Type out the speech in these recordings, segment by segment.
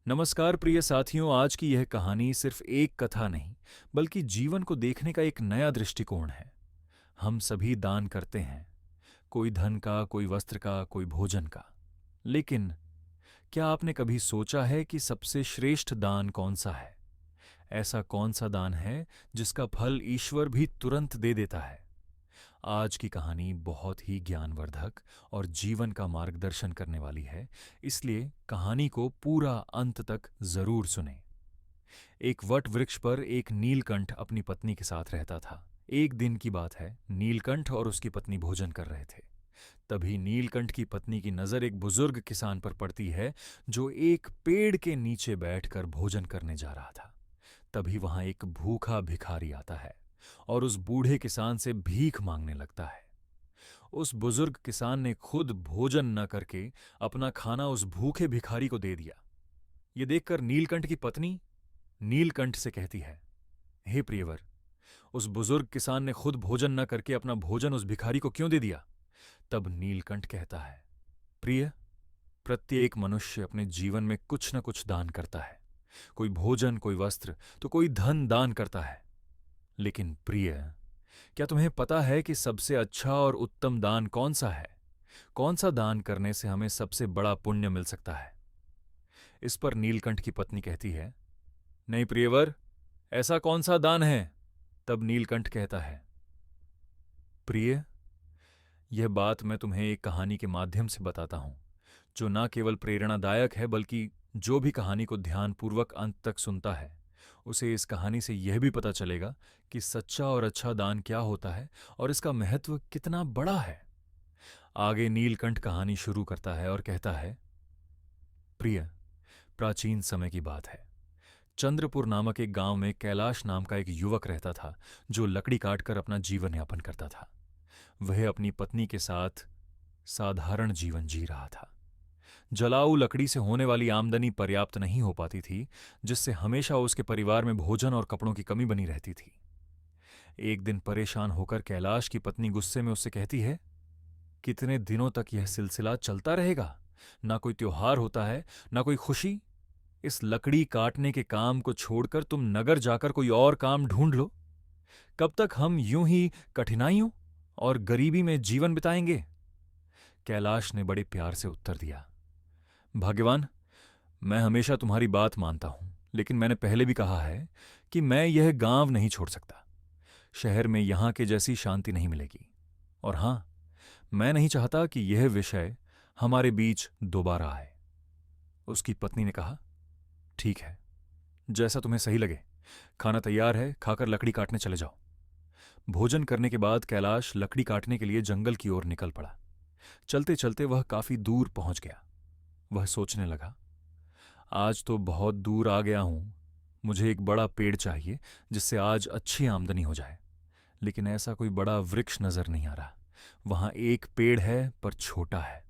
नमस्कार प्रिय साथियों। आज की यह कहानी सिर्फ एक कथा नहीं, बल्कि जीवन को देखने का एक नया दृष्टिकोण है। हम सभी दान करते हैं, कोई धन का, कोई वस्त्र का, कोई भोजन का। लेकिन क्या आपने कभी सोचा है कि सबसे श्रेष्ठ दान कौन सा है? ऐसा कौन सा दान है जिसका फल ईश्वर भी तुरंत दे देता है? आज की कहानी बहुत ही ज्ञानवर्धक और जीवन का मार्गदर्शन करने वाली है, इसलिए कहानी को पूरा अंत तक जरूर सुनें। एक वट वृक्ष पर एक नीलकंठ अपनी पत्नी के साथ रहता था। एक दिन की बात है, नीलकंठ और उसकी पत्नी भोजन कर रहे थे। तभी नीलकंठ की पत्नी की नजर एक बुजुर्ग किसान पर पड़ती है, जो एक पेड़ के नीचे बैठकर भोजन करने जा रहा था। तभी वहां एक भूखा भिखारी आता है और उस बूढ़े किसान से भीख मांगने लगता है। उस बुजुर्ग किसान ने खुद भोजन न करके अपना खाना उस भूखे भिखारी को दे दिया। ये देखकर नीलकंठ की पत्नी नीलकंठ से कहती है, हे प्रियवर, उस बुजुर्ग किसान ने खुद भोजन न करके अपना भोजन उस भिखारी को क्यों दे दिया? तब नीलकंठ कहता है, प्रिय, प्रत्येक मनुष्य अपने जीवन में कुछ न कुछ दान करता है। कोई भोजन, कोई वस्त्र, तो कोई धन दान करता है। लेकिन प्रिय, क्या तुम्हें पता है कि सबसे अच्छा और उत्तम दान कौन सा है? कौन सा दान करने से हमें सबसे बड़ा पुण्य मिल सकता है? इस पर नीलकंठ की पत्नी कहती है, नहीं प्रियवर, ऐसा कौन सा दान है? तब नीलकंठ कहता है, प्रिय, यह बात मैं तुम्हें एक कहानी के माध्यम से बताता हूं, जो न केवल प्रेरणादायक है, बल्कि जो भी कहानी को ध्यानपूर्वक अंत तक सुनता है, उसे इस कहानी से यह भी पता चलेगा कि सच्चा और अच्छा दान क्या होता है और इसका महत्व कितना बड़ा है। आगे नीलकंठ कहानी शुरू करता है और कहता है, प्रिय, प्राचीन समय की बात है। चंद्रपुर नामक एक गांव में कैलाश नाम का एक युवक रहता था, जो लकड़ी काटकर अपना जीवन यापन करता था। वह अपनी पत्नी के साथ साधारण जीवन जी रहा था। जलाऊ लकड़ी से होने वाली आमदनी पर्याप्त नहीं हो पाती थी, जिससे हमेशा उसके परिवार में भोजन और कपड़ों की कमी बनी रहती थी। एक दिन परेशान होकर कैलाश की पत्नी गुस्से में उससे कहती है, कितने दिनों तक यह सिलसिला चलता रहेगा? ना कोई त्योहार होता है, ना कोई खुशी। इस लकड़ी काटने के काम को छोड़कर तुम नगर जाकर कोई और काम ढूंढ लो। कब तक हम यूं ही कठिनाइयों और गरीबी में जीवन बिताएंगे? कैलाश ने बड़े प्यार से उत्तर दिया, भाग्यवान, मैं हमेशा तुम्हारी बात मानता हूं, लेकिन मैंने पहले भी कहा है कि मैं यह गांव नहीं छोड़ सकता। शहर में यहां के जैसी शांति नहीं मिलेगी। और हां, मैं नहीं चाहता कि यह विषय हमारे बीच दोबारा आए। उसकी पत्नी ने कहा, ठीक है, जैसा तुम्हें सही लगे। खाना तैयार है, खाकर लकड़ी काटने चले जाओ। भोजन करने के बाद कैलाश लकड़ी काटने के लिए जंगल की ओर निकल पड़ा। चलते चलते वह काफी दूर पहुंच गया। वह सोचने लगा, आज तो बहुत दूर आ गया हूं। मुझे एक बड़ा पेड़ चाहिए जिससे आज अच्छी आमदनी हो जाए। लेकिन ऐसा कोई बड़ा वृक्ष नजर नहीं आ रहा। वहां एक पेड़ है, पर छोटा है।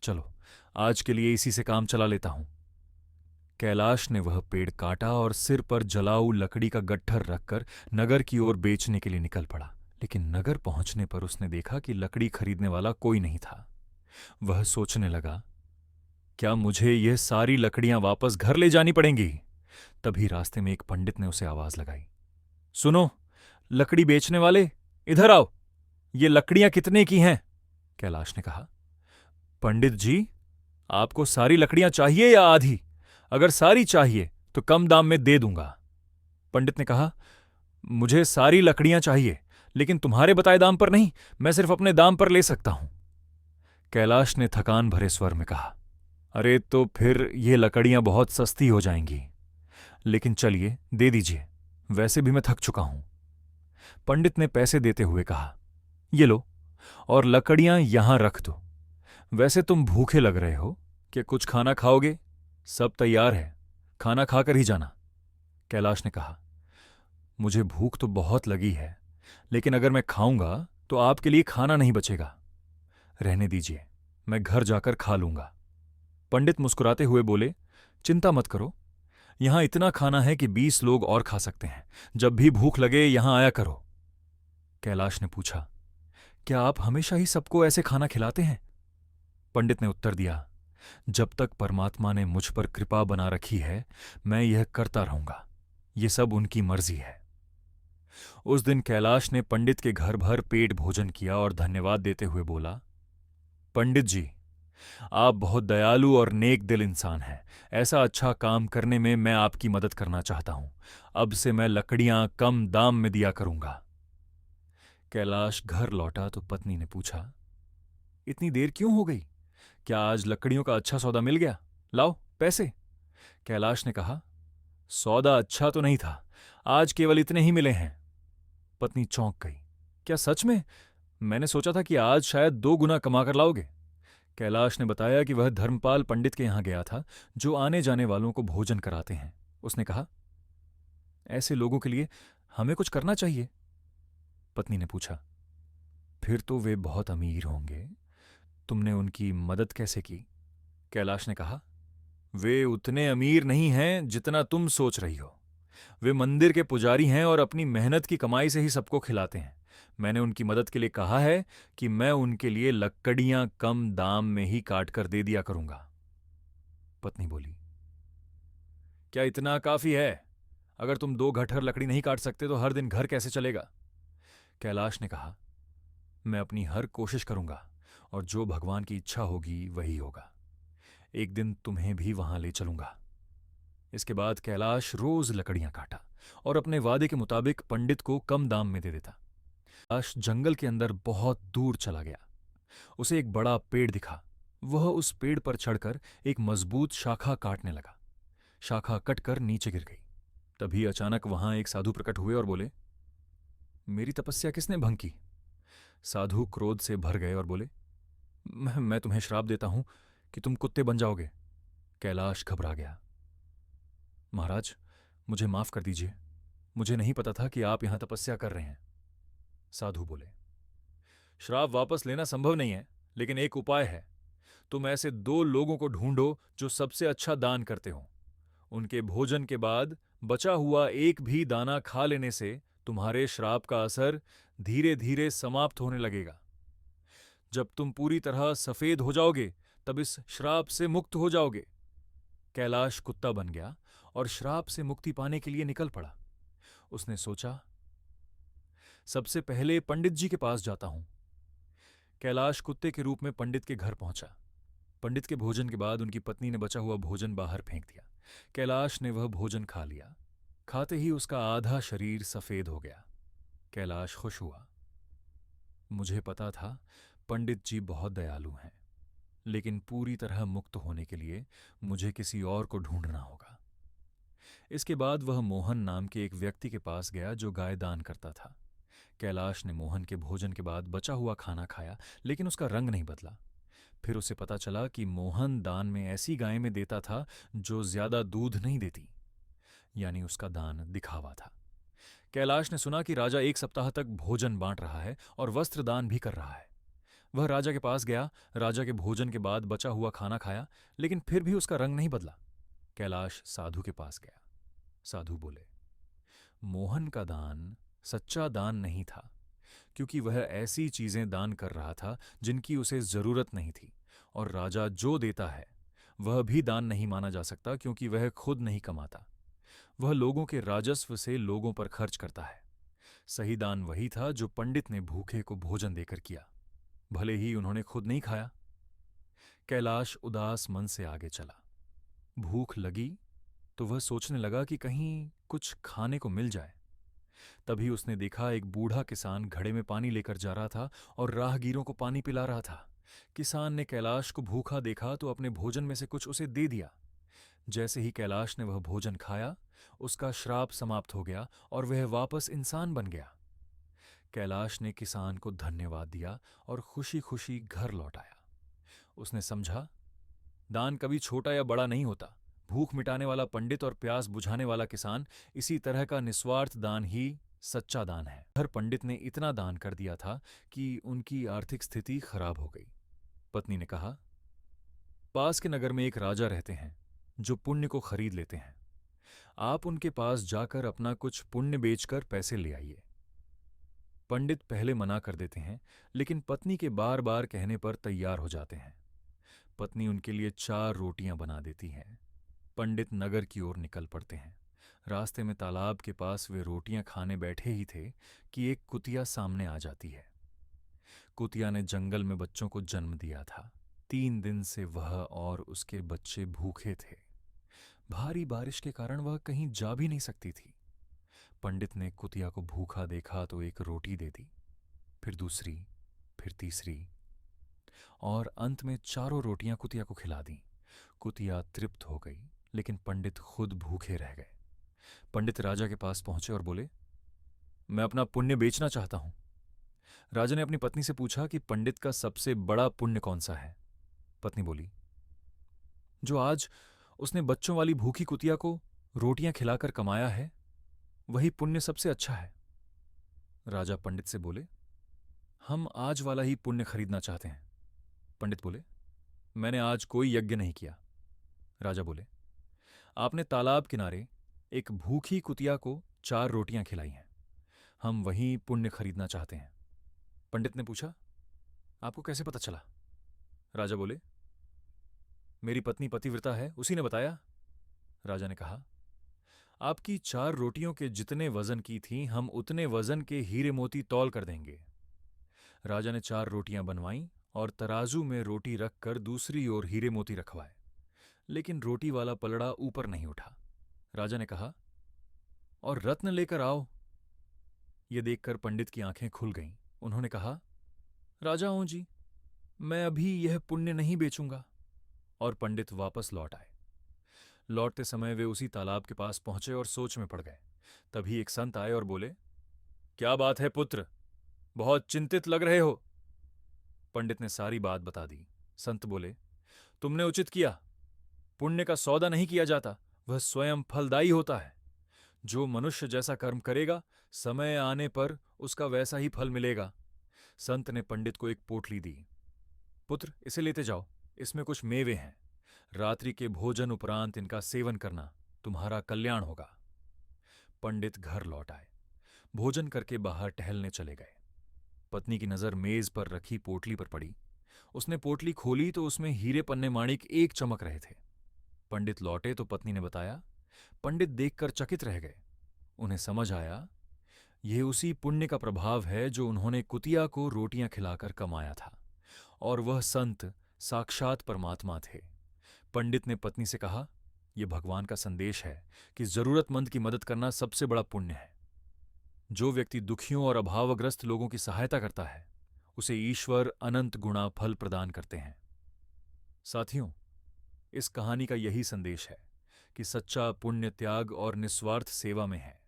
चलो, आज के लिए इसी से काम चला लेता हूं। कैलाश ने वह पेड़ काटा और सिर पर जलाऊ लकड़ी का गट्ठर रखकर नगर की ओर बेचने के लिए निकल पड़ा। लेकिन नगर पहुंचने पर उसने देखा कि लकड़ी खरीदने वाला कोई नहीं था। वह सोचने लगा, क्या मुझे यह सारी लकड़ियां वापस घर ले जानी पड़ेंगी? तभी रास्ते में एक पंडित ने उसे आवाज लगाई, सुनो, लकड़ी बेचने वाले, इधर आओ। ये लकड़ियां कितने की हैं? कैलाश ने कहा, पंडित जी, आपको सारी लकड़ियां चाहिए या आधी? अगर सारी चाहिए तो कम दाम में दे दूंगा। पंडित ने कहा, मुझे सारी लकड़ियां चाहिए, लेकिन तुम्हारे बताए दाम पर नहीं। मैं सिर्फ अपने दाम पर ले सकता हूं। कैलाश ने थकान भरे स्वर में कहा, अरे तो फिर ये लकड़ियां बहुत सस्ती हो जाएंगी। लेकिन चलिए, दे दीजिए, वैसे भी मैं थक चुका हूं। पंडित ने पैसे देते हुए कहा, ये लो, और लकड़ियां यहां रख दो। वैसे तुम भूखे लग रहे हो, क्या कुछ खाना खाओगे? सब तैयार है, खाना खाकर ही जाना। कैलाश ने कहा, मुझे भूख तो बहुत लगी है, लेकिन अगर मैं खाऊंगा तो आपके लिए खाना नहीं बचेगा। रहने दीजिए, मैं घर जाकर खा लूंगा। पंडित मुस्कुराते हुए बोले, चिंता मत करो, यहां इतना खाना है कि 20 लोग और खा सकते हैं। जब भी भूख लगे यहां आया करो। कैलाश ने पूछा, क्या आप हमेशा ही सबको ऐसे खाना खिलाते हैं? पंडित ने उत्तर दिया, जब तक परमात्मा ने मुझ पर कृपा बना रखी है, मैं यह करता रहूंगा। ये सब उनकी मर्जी है। उस दिन कैलाश ने पंडित के घर भर पेट भोजन किया और धन्यवाद देते हुए बोला, पंडित जी, आप बहुत दयालु और नेक दिल इंसान हैं। ऐसा अच्छा काम करने में मैं आपकी मदद करना चाहता हूं। अब से मैं लकड़ियां कम दाम में दिया करूंगा। कैलाश घर लौटा तो पत्नी ने पूछा, इतनी देर क्यों हो गई? क्या आज लकड़ियों का अच्छा सौदा मिल गया? लाओ पैसे। कैलाश ने कहा, सौदा अच्छा तो नहीं था, आज केवल इतने ही मिले हैं। पत्नी चौंक गई। क्या सच में? मैंने सोचा था कि आज शायद 2 गुना कमा कर लाओगे। कैलाश ने बताया कि वह धर्मपाल पंडित के यहां गया था, जो आने जाने वालों को भोजन कराते हैं। उसने कहा, ऐसे लोगों के लिए हमें कुछ करना चाहिए। पत्नी ने पूछा, फिर तो वे बहुत अमीर होंगे, तुमने उनकी मदद कैसे की? कैलाश ने कहा, वे उतने अमीर नहीं हैं जितना तुम सोच रही हो। वे मंदिर के पुजारी हैं और अपनी मेहनत की कमाई से ही सबको खिलाते हैं। मैंने उनकी मदद के लिए कहा है कि मैं उनके लिए लकड़ियां कम दाम में ही काट कर दे दिया करूंगा। पत्नी बोली, क्या इतना काफी है? अगर तुम 2 गट्ठर लकड़ी नहीं काट सकते तो हर दिन घर कैसे चलेगा? कैलाश ने कहा, मैं अपनी हर कोशिश करूंगा और जो भगवान की इच्छा होगी वही होगा। एक दिन तुम्हें भी वहां ले चलूंगा। इसके बाद कैलाश रोज लकड़ियां काटा और अपने वादे के मुताबिक पंडित को कम दाम में दे देता। कैलाश जंगल के अंदर बहुत दूर चला गया। उसे एक बड़ा पेड़ दिखा। वह उस पेड़ पर चढ़कर एक मजबूत शाखा काटने लगा। शाखा कटकर नीचे गिर गई। तभी अचानक वहां एक साधु प्रकट हुए और बोले, मेरी तपस्या किसने भंग की? साधु क्रोध से भर गए और बोले, मैं तुम्हें श्राप देता हूं कि तुम कुत्ते बन जाओगे। कैलाश घबरा गया। महाराज, मुझे माफ कर दीजिए। मुझे नहीं पता था कि आप यहां तपस्या कर रहे हैं। साधु बोले, श्राप वापस लेना संभव नहीं है, लेकिन एक उपाय है। तुम ऐसे 2 लोगों को ढूंढो जो सबसे अच्छा दान करते हो। उनके भोजन के बाद बचा हुआ एक भी दाना खा लेने से तुम्हारे श्राप का असर धीरे धीरे समाप्त होने लगेगा। जब तुम पूरी तरह सफेद हो जाओगे, तब इस श्राप से मुक्त हो जाओगे। कैलाश कुत्ता बन गया और श्राप से मुक्ति पाने के लिए निकल पड़ा। उसने सोचा, सबसे पहले पंडित जी के पास जाता हूं। कैलाश कुत्ते के रूप में पंडित के घर पहुंचा। पंडित के भोजन के बाद उनकी पत्नी ने बचा हुआ भोजन बाहर फेंक दिया। कैलाश ने वह भोजन खा लिया। खाते ही उसका आधा शरीर सफेद हो गया। कैलाश खुश हुआ। मुझे पता था पंडित जी बहुत दयालु हैं, लेकिन पूरी तरह मुक्त होने के लिए मुझे किसी और को ढूंढना होगा। इसके बाद वह मोहन नाम के एक व्यक्ति के पास गया जो गाय दान करता था। कैलाश ने मोहन के भोजन के बाद बचा हुआ खाना खाया, लेकिन उसका रंग नहीं बदला। फिर उसे पता चला कि मोहन दान में ऐसी गाय में देता था जो ज्यादा दूध नहीं देती, यानी उसका दान दिखावा था। कैलाश ने सुना कि राजा 1 सप्ताह तक भोजन बांट रहा है और वस्त्र दान भी कर रहा है। वह राजा के पास गया। राजा के भोजन के बाद बचा हुआ खाना खाया, लेकिन फिर भी उसका रंग नहीं बदला। कैलाश साधु के पास गया। साधु बोले, मोहन का दान सच्चा दान नहीं था, क्योंकि वह ऐसी चीजें दान कर रहा था जिनकी उसे जरूरत नहीं थी, और राजा जो देता है वह भी दान नहीं माना जा सकता, क्योंकि वह खुद नहीं कमाता। वह लोगों के राजस्व से लोगों पर खर्च करता है। सही दान वही था जो पंडित ने भूखे को भोजन देकर किया, भले ही उन्होंने खुद नहीं खाया। कैलाश उदास मन से आगे चला। भूख लगी तो वह सोचने लगा कि कहीं कुछ खाने को मिल जाए। तभी उसने देखा एक बूढ़ा किसान घड़े में पानी लेकर जा रहा था और राहगीरों को पानी पिला रहा था। किसान ने कैलाश को भूखा देखा तो अपने भोजन में से कुछ उसे दे दिया। जैसे ही कैलाश ने वह भोजन खाया, उसका श्राप समाप्त हो गया और वह वापस इंसान बन गया। कैलाश ने किसान को धन्यवाद दिया और खुशी खुशी घर लौट आया। उसने समझा, दान कभी छोटा या बड़ा नहीं होता। भूख मिटाने वाला पंडित और प्यास बुझाने वाला किसान, इसी तरह का निस्वार्थ दान ही सच्चा दान है। हर पंडित ने इतना दान कर दिया था कि उनकी आर्थिक स्थिति खराब हो गई। पत्नी ने कहा, पास के नगर में एक राजा रहते हैं जो पुण्य को खरीद लेते हैं। आप उनके पास जाकर अपना कुछ पुण्य बेचकर पैसे ले आइए। पंडित पहले मना कर देते हैं, लेकिन पत्नी के बार बार कहने पर तैयार हो जाते हैं। पत्नी उनके लिए 4 रोटियां बना देती है। पंडित नगर की ओर निकल पड़ते हैं। रास्ते में तालाब के पास वे रोटियां खाने बैठे ही थे कि एक कुतिया सामने आ जाती है। कुतिया ने जंगल में बच्चों को जन्म दिया था। 3 दिन से वह और उसके बच्चे भूखे थे। भारी बारिश के कारण वह कहीं जा भी नहीं सकती थी। पंडित ने कुतिया को भूखा देखा तो एक रोटी दे दी, फिर दूसरी, फिर तीसरी, और अंत में 4 रोटियां कुतिया को खिला दी। कुतिया तृप्त हो गई, लेकिन पंडित खुद भूखे रह गए। पंडित राजा के पास पहुंचे और बोले, मैं अपना पुण्य बेचना चाहता हूं। राजा ने अपनी पत्नी से पूछा कि पंडित का सबसे बड़ा पुण्य कौन सा है। पत्नी बोली, जो आज उसने बच्चों वाली भूखी कुतिया को रोटियां खिलाकर कमाया है, वही पुण्य सबसे अच्छा है। राजा पंडित से बोले, हम आज वाला ही पुण्य खरीदना चाहते हैं। पंडित बोले, मैंने आज कोई यज्ञ नहीं किया। राजा बोले, आपने तालाब किनारे एक भूखी कुतिया को 4 रोटियां खिलाई हैं, हम वही पुण्य खरीदना चाहते हैं। पंडित ने पूछा, आपको कैसे पता चला? राजा बोले, मेरी पत्नी पतिव्रता है, उसी ने बताया। राजा ने कहा, आपकी 4 रोटियों के जितने वजन की थीं, हम उतने वजन के हीरे मोती तौल कर देंगे। राजा ने 4 रोटियां बनवाईं और तराजू में रोटी रखकर दूसरी ओर हीरे मोती रखवाए, लेकिन रोटी वाला पलड़ा ऊपर नहीं उठा। राजा ने कहा, और रत्न लेकर आओ। यह देखकर पंडित की आंखें खुल गईं। उन्होंने कहा, राजाओं जी, मैं अभी यह पुण्य नहीं बेचूंगा। और पंडित वापस लौट आए। लौटते समय वे उसी तालाब के पास पहुंचे और सोच में पड़ गए। तभी एक संत आए और बोले, क्या बात है पुत्र, बहुत चिंतित लग रहे हो। पंडित ने सारी बात बता दी। संत बोले, तुमने उचित किया। पुण्य का सौदा नहीं किया जाता, वह स्वयं फलदायी होता है। जो मनुष्य जैसा कर्म करेगा, समय आने पर उसका वैसा ही फल मिलेगा। संत ने पंडित को एक पोटली दी। पुत्र, इसे लेते जाओ, इसमें कुछ मेवे हैं। रात्रि के भोजन उपरांत इनका सेवन करना, तुम्हारा कल्याण होगा। पंडित घर लौट आए। भोजन करके बाहर टहलने चले गए। पत्नी की नजर मेज पर रखी पोटली पर पड़ी। उसने पोटली खोली तो उसमें हीरे पन्ने माणिक एक चमक रहे थे। पंडित लौटे तो पत्नी ने बताया। पंडित देखकर चकित रह गए। उन्हें समझ आया, यह उसी पुण्य का प्रभाव है जो उन्होंने कुतिया को रोटियां खिलाकर कमाया था, और वह संत साक्षात परमात्मा थे। पंडित ने पत्नी से कहा, यह भगवान का संदेश है कि जरूरतमंद की मदद करना सबसे बड़ा पुण्य है। जो व्यक्ति दुखियों और अभावग्रस्त लोगों की सहायता करता है, उसे ईश्वर अनंत गुणा फल प्रदान करते हैं। साथियों, इस कहानी का यही संदेश है कि सच्चा पुण्य त्याग और निस्वार्थ सेवा में है।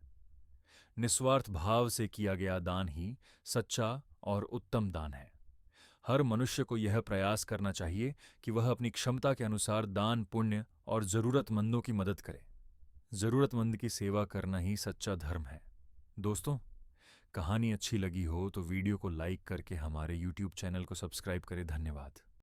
निस्वार्थ भाव से किया गया दान ही सच्चा और उत्तम दान है। हर मनुष्य को यह प्रयास करना चाहिए कि वह अपनी क्षमता के अनुसार दान पुण्य और जरूरतमंदों की मदद करे। जरूरतमंद की सेवा करना ही सच्चा धर्म है। दोस्तों, कहानी अच्छी लगी हो तो वीडियो को लाइक करके हमारे YouTube चैनल को सब्सक्राइब करें। धन्यवाद।